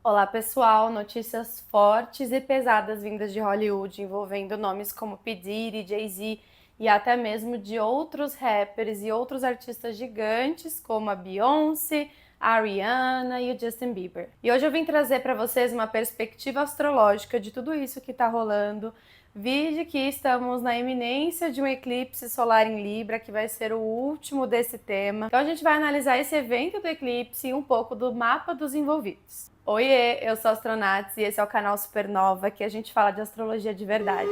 Olá pessoal, notícias fortes e pesadas vindas de Hollywood envolvendo nomes como P. Diddy, Jay-Z e até mesmo de outros rappers e outros artistas gigantes como a Beyoncé, a Rihanna e o Justin Bieber. E hoje eu vim trazer para vocês uma perspectiva astrológica de tudo isso que está rolando. Vide que estamos na iminência de um eclipse solar em Libra, que vai ser o último desse tema. Então a gente vai analisar esse evento do eclipse e um pouco do mapa dos envolvidos. Oiê, eu sou a Astronautes e esse é o canal Supernova, que a gente fala de astrologia de verdade.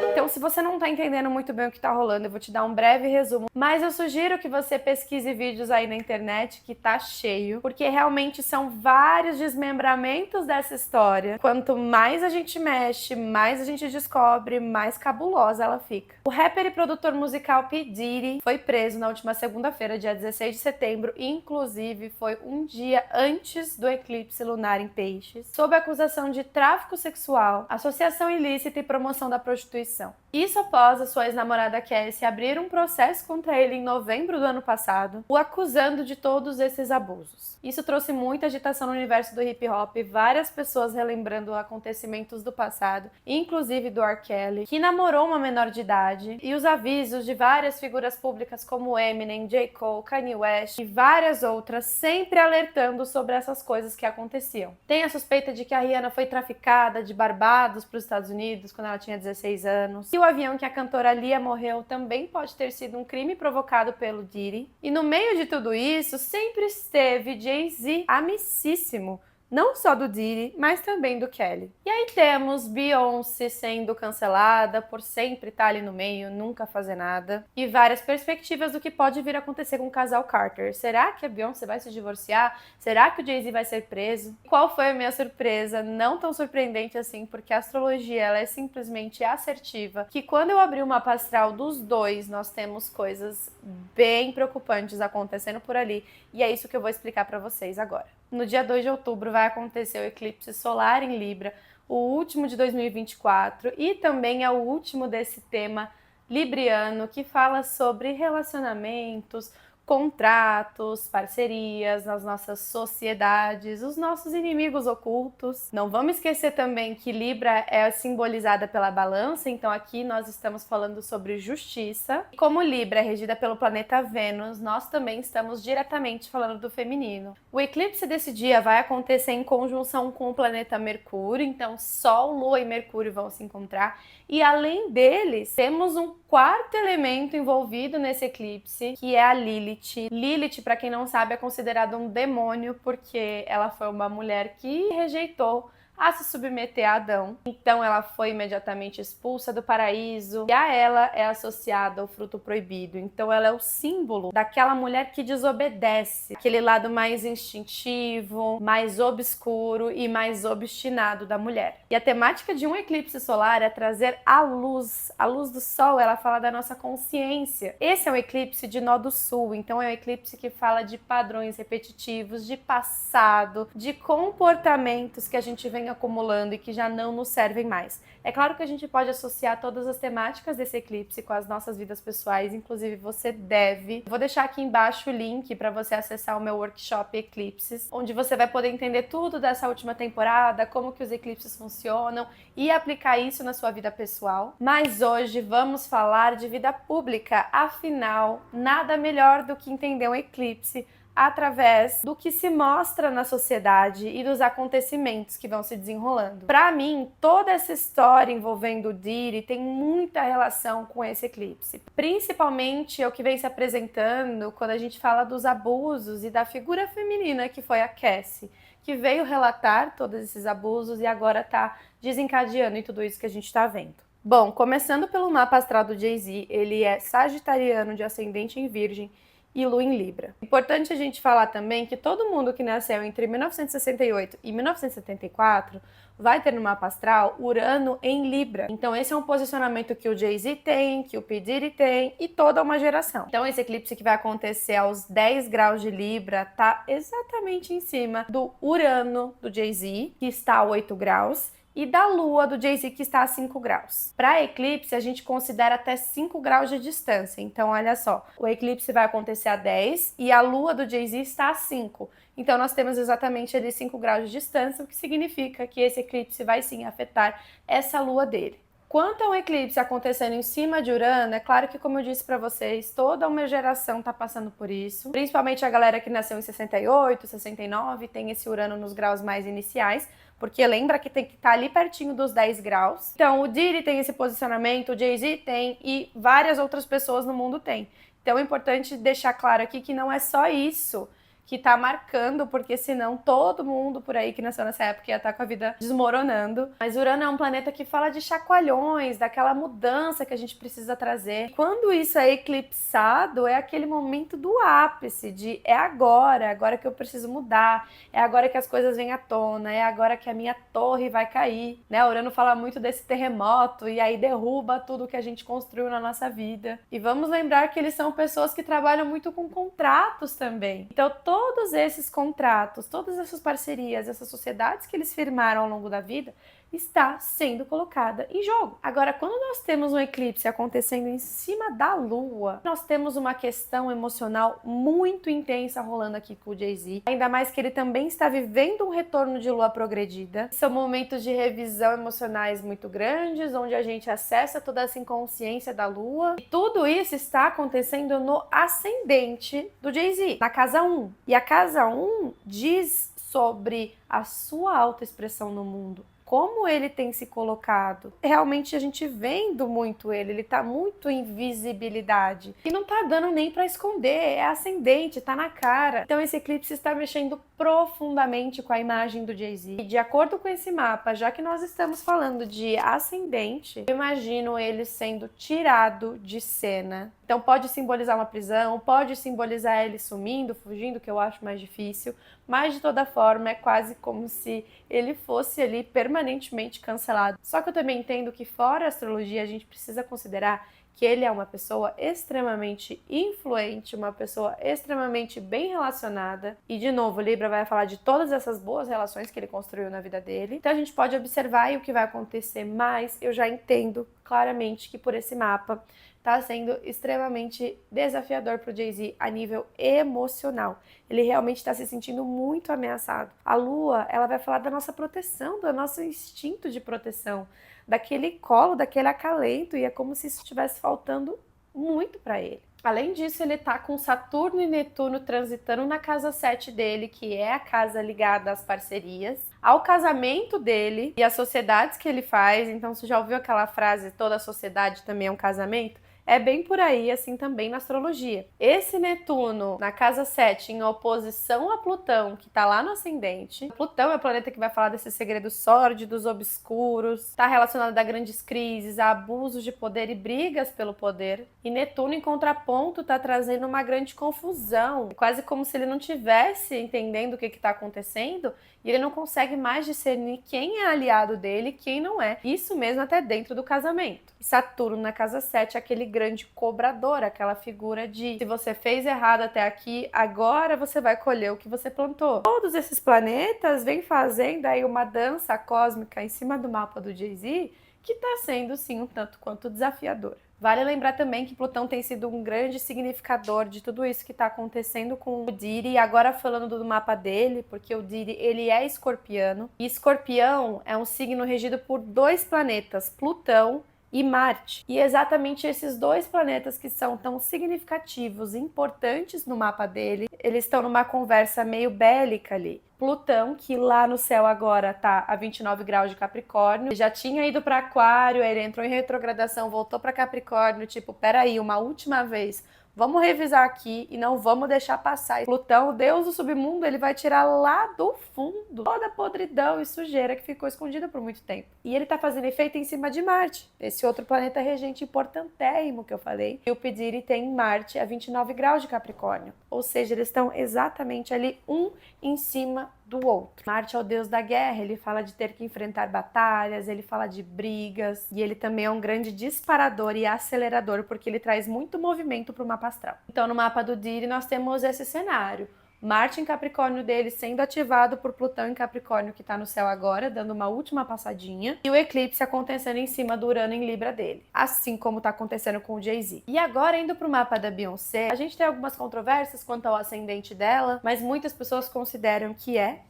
Então, se você não tá entendendo muito bem o que tá rolando, eu vou te dar um breve resumo, mas eu sugiro que você pesquise vídeos aí na internet, que tá cheio, porque realmente são vários desmembramentos dessa história. Quanto mais a gente mexe, mais a gente descobre, mais cabulosa ela fica. O rapper e produtor musical P. Diddy foi preso na última segunda-feira, dia 16 de setembro, e inclusive foi um dia antes do eclipse lunar em Peixes, sob acusação de tráfico sexual, associação ilícita e promoção da prostituição. Isso após a sua ex-namorada Cassie abrir um processo contra ele em novembro do ano passado, o acusando de todos esses abusos. Isso trouxe muita agitação no universo do hip hop, várias pessoas relembrando acontecimentos do passado, inclusive do R. Kelly, que namorou uma menor de idade, e os avisos de várias figuras públicas como Eminem, J. Cole, Kanye West e várias outras, sempre alertando sobre essas coisas que aconteciam. Tem a suspeita de que a Rihanna foi traficada de Barbados para os Estados Unidos quando ela tinha 16 anos, e o avião que a cantora Lia morreu também pode ter sido um crime provocado pelo Diddy. E no meio de tudo isso, sempre esteve Jay-Z, amicíssimo, não só do Diddy, mas também do Kelly. E aí temos Beyoncé sendo cancelada por sempre estar ali no meio, nunca fazer nada. E várias perspectivas do que pode vir a acontecer com o casal Carter. Será que a Beyoncé vai se divorciar? Será que o Jay-Z vai ser preso? Qual foi a minha surpresa? Não tão surpreendente assim, porque a astrologia ela é simplesmente assertiva. Que quando eu abri o mapa astral dos dois, nós temos coisas bem preocupantes acontecendo por ali. E é isso que eu vou explicar para vocês agora. No dia 2 de outubro vai acontecer o eclipse solar em Libra, o último de 2024 e também é o último desse tema libriano que fala sobre relacionamentos, contratos, parcerias nas nossas sociedades, os nossos inimigos ocultos. Não vamos esquecer também que Libra é simbolizada pela balança, então aqui nós estamos falando sobre justiça. E como Libra é regida pelo planeta Vênus, nós também estamos diretamente falando do feminino. O eclipse desse dia vai acontecer em conjunção com o planeta Mercúrio, então Sol, Lua e Mercúrio vão se encontrar. E além deles, temos um quarto elemento envolvido nesse eclipse, que é a Lilith. Lilith, para quem não sabe, é considerada um demônio porque ela foi uma mulher que rejeitou a se submeter a Adão. Então ela foi imediatamente expulsa do paraíso e a ela é associada o fruto proibido. Então ela é o símbolo daquela mulher que desobedece, aquele lado mais instintivo, mais obscuro e mais obstinado da mulher. E a temática de um eclipse solar é trazer a luz do sol, ela fala da nossa consciência. Esse é um eclipse de nó do sul, então é um eclipse que fala de padrões repetitivos, de passado, de comportamentos que a gente vem acumulando e que já não nos servem mais. É claro que a gente pode associar todas as temáticas desse eclipse com as nossas vidas pessoais, inclusive você deve. Vou deixar aqui embaixo o link para você acessar o meu workshop Eclipses, onde você vai poder entender tudo dessa última temporada, como que os eclipses funcionam e aplicar isso na sua vida pessoal. Mas hoje vamos falar de vida pública, afinal, nada melhor do que entender um eclipse através do que se mostra na sociedade e dos acontecimentos que vão se desenrolando. Para mim, toda essa história envolvendo o Diddy tem muita relação com esse eclipse. Principalmente o que vem se apresentando quando a gente fala dos abusos e da figura feminina que foi a Cassie, que veio relatar todos esses abusos e agora está desencadeando em tudo isso que a gente está vendo. Bom, começando pelo mapa astral do Jay-Z, ele é sagitariano de ascendente em Virgem e Lua em Libra. Importante a gente falar também que todo mundo que nasceu entre 1968 e 1974 vai ter no mapa astral Urano em Libra. Então esse é um posicionamento que o Jay-Z tem, que o P. Diddy tem e toda uma geração. Então esse eclipse que vai acontecer aos 10 graus de Libra tá exatamente em cima do Urano do Jay-Z, que está a 8 graus, e da lua do Jay-Z, que está a 5 graus. Para eclipse, a gente considera até 5 graus de distância. Então, olha só, o eclipse vai acontecer a 10 e a lua do Jay-Z está a 5. Então, nós temos exatamente ali 5 graus de distância, o que significa que esse eclipse vai sim afetar essa lua dele. Quanto ao eclipse acontecendo em cima de Urano, é claro que, como eu disse para vocês, toda uma geração está passando por isso. Principalmente a galera que nasceu em 68, 69, tem esse Urano nos graus mais iniciais, porque lembra que tem que estar ali pertinho dos 10 graus. Então, o Diddy tem esse posicionamento, o Jay-Z tem e várias outras pessoas no mundo têm. Então, é importante deixar claro aqui que não é só isso que tá marcando, porque senão todo mundo por aí que nasceu nessa época ia estar com a vida desmoronando. Mas Urano é um planeta que fala de chacoalhões, daquela mudança que a gente precisa trazer. Quando isso é eclipsado, é aquele momento do ápice, de é agora que eu preciso mudar, é agora que as coisas vêm à tona, é agora que a minha torre vai cair, né? Urano fala muito desse terremoto e aí derruba tudo que a gente construiu na nossa vida. E vamos lembrar que eles são pessoas que trabalham muito com contratos também. Então, todos esses contratos, todas essas parcerias, essas sociedades que eles firmaram ao longo da vida, está sendo colocada em jogo. Agora, quando nós temos um eclipse acontecendo em cima da Lua, nós temos uma questão emocional muito intensa rolando aqui com o Jay-Z. Ainda mais que ele também está vivendo um retorno de Lua progredida. São momentos de revisão emocionais muito grandes, onde a gente acessa toda essa inconsciência da Lua. E tudo isso está acontecendo no ascendente do Jay-Z, na casa 1. E a casa 1 diz sobre a sua autoexpressão no mundo. Como ele tem se colocado. Realmente a gente vendo muito ele tá muito em visibilidade. E não tá dando nem pra esconder, é ascendente, tá na cara. Então esse eclipse está mexendo profundamente com a imagem do Jay-Z. E de acordo com esse mapa, já que nós estamos falando de ascendente, eu imagino ele sendo tirado de cena. Então pode simbolizar uma prisão, pode simbolizar ele sumindo, fugindo, que eu acho mais difícil. Mas de toda forma é quase como se ele fosse ali permanentemente cancelado. Só que eu também entendo que fora a astrologia a gente precisa considerar que ele é uma pessoa extremamente influente, uma pessoa extremamente bem relacionada. E de novo, Libra vai falar de todas essas boas relações que ele construiu na vida dele. Então a gente pode observar aí o que vai acontecer, mas eu já entendo claramente que por esse mapa está sendo extremamente desafiador para o Jay-Z a nível emocional. Ele realmente está se sentindo muito ameaçado. A Lua, ela vai falar da nossa proteção, do nosso instinto de proteção, daquele colo, daquele acalento, e é como se isso estivesse faltando muito para ele. Além disso, ele tá com Saturno e Netuno transitando na casa 7 dele, que é a casa ligada às parcerias, ao casamento dele e às sociedades que ele faz. Então, você já ouviu aquela frase, toda sociedade também é um casamento? É bem por aí, assim também na astrologia. Esse Netuno na casa 7 em oposição a Plutão, que tá lá no ascendente. Plutão é o planeta que vai falar desses segredos sórdidos, obscuros, tá relacionado a grandes crises, a abusos de poder e brigas pelo poder. E Netuno, em contraponto, tá trazendo uma grande confusão, quase como se ele não tivesse entendendo o que tá acontecendo e ele não consegue mais discernir quem é aliado dele e quem não é. Isso mesmo até dentro do casamento. E Saturno na casa 7 é aquele grande cobrador, aquela figura de se você fez errado até aqui, agora você vai colher o que você plantou. Todos esses planetas vêm fazendo aí uma dança cósmica em cima do mapa do Jay-Z que está sendo sim um tanto quanto desafiador. Vale lembrar também que Plutão tem sido um grande significador de tudo isso que está acontecendo com o Diddy. E agora falando do mapa dele, porque o Diddy, ele é escorpiano. E escorpião é um signo regido por 2 planetas, Plutão e Marte. E exatamente esses 2 planetas que são tão significativos e importantes no mapa dele, eles estão numa conversa meio bélica ali. Plutão, que lá no céu agora tá a 29 graus de Capricórnio, já tinha ido para Aquário, aí ele entrou em retrogradação, voltou para Capricórnio, tipo, peraí, uma última vez, vamos revisar aqui e não vamos deixar passar. Plutão, o deus do submundo, ele vai tirar lá do fundo toda a podridão e sujeira que ficou escondida por muito tempo. E ele tá fazendo efeito em cima de Marte, esse outro planeta regente importantérrimo que eu falei. E o Diddy tem Marte a 29 graus de Capricórnio. Ou seja, eles estão exatamente ali um em cima do outro. Marte é o deus da guerra, ele fala de ter que enfrentar batalhas, ele fala de brigas, e ele também é um grande disparador e acelerador, porque ele traz muito movimento para o mapa astral. Então, no mapa do Diddy, nós temos esse cenário. Marte em Capricórnio dele sendo ativado por Plutão em Capricórnio, que tá no céu agora, dando uma última passadinha, e o eclipse acontecendo em cima do Urano em Libra dele, assim como tá acontecendo com o Jay-Z. E agora, indo pro mapa da Beyoncé, a gente tem algumas controvérsias quanto ao ascendente dela, mas muitas pessoas consideram que é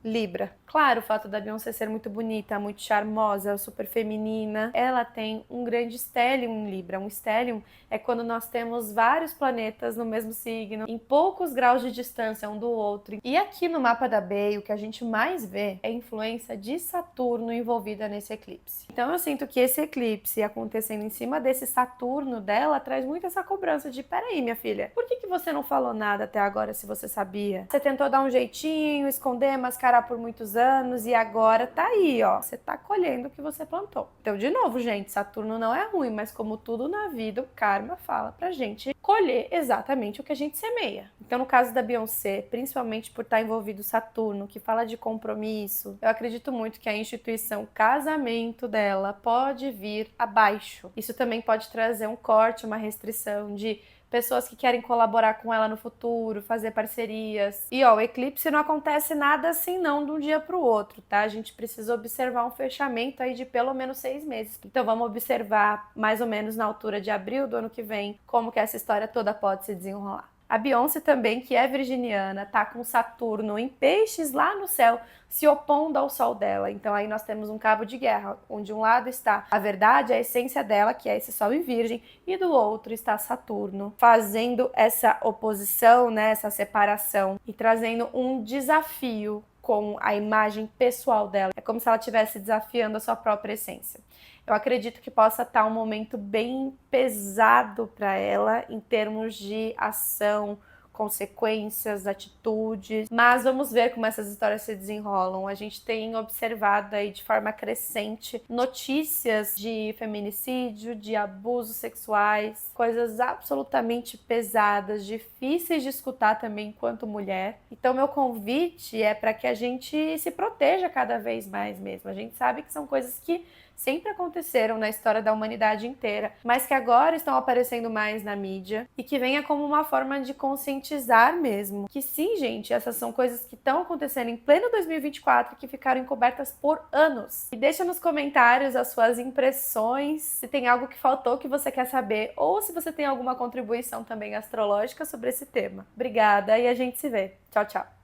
Libra. Claro, o fato da Beyoncé ser muito bonita, muito charmosa, super feminina, ela tem um grande stellium em Libra. Um stellium é quando nós temos vários planetas no mesmo signo, em poucos graus de distância um do outro. E aqui no mapa da Bey, o que a gente mais vê é a influência de Saturno envolvida nesse eclipse. Então eu sinto que esse eclipse acontecendo em cima desse Saturno dela traz muito essa cobrança de: peraí, minha filha, por que você não falou nada até agora se você sabia? Você tentou dar um jeitinho, esconder, mascarar por muitos anos e agora tá aí, ó. Você tá colhendo o que você plantou. Então, de novo, gente, Saturno não é ruim, mas como tudo na vida, o karma fala pra gente colher exatamente o que a gente semeia. Então, no caso da Beyoncé, principalmente por estar envolvido Saturno, que fala de compromisso, eu acredito muito que a instituição casamento dela pode vir abaixo. Isso também pode trazer um corte, uma restrição de pessoas que querem colaborar com ela no futuro, fazer parcerias. E ó, o eclipse não acontece nada assim não de um dia para o outro, tá? A gente precisa observar um fechamento aí de pelo menos 6 meses. Então vamos observar mais ou menos na altura de abril do ano que vem como que essa história toda pode se desenrolar. A Beyoncé também, que é virginiana, tá com Saturno em peixes lá no céu, se opondo ao sol dela. Então aí nós temos um cabo de guerra, onde um lado está a verdade, a essência dela, que é esse sol em virgem, e do outro está Saturno, fazendo essa oposição, né, essa separação e trazendo um desafio com a imagem pessoal dela. É como se ela estivesse desafiando a sua própria essência. Eu acredito que possa estar um momento bem pesado para ela em termos de ação, consequências, atitudes, mas vamos ver como essas histórias se desenrolam. A gente tem observado aí de forma crescente notícias de feminicídio, de abusos sexuais, coisas absolutamente pesadas, difíceis de escutar também enquanto mulher. Então meu convite é para que a gente se proteja cada vez mais mesmo. A gente sabe que são coisas que sempre aconteceram na história da humanidade inteira, mas que agora estão aparecendo mais na mídia e que venha como uma forma de conscientizar mesmo. Que sim, gente, essas são coisas que estão acontecendo em pleno 2024 que ficaram encobertas por anos. E deixa nos comentários as suas impressões, se tem algo que faltou que você quer saber ou se você tem alguma contribuição também astrológica sobre esse tema. Obrigada e a gente se vê. Tchau, tchau!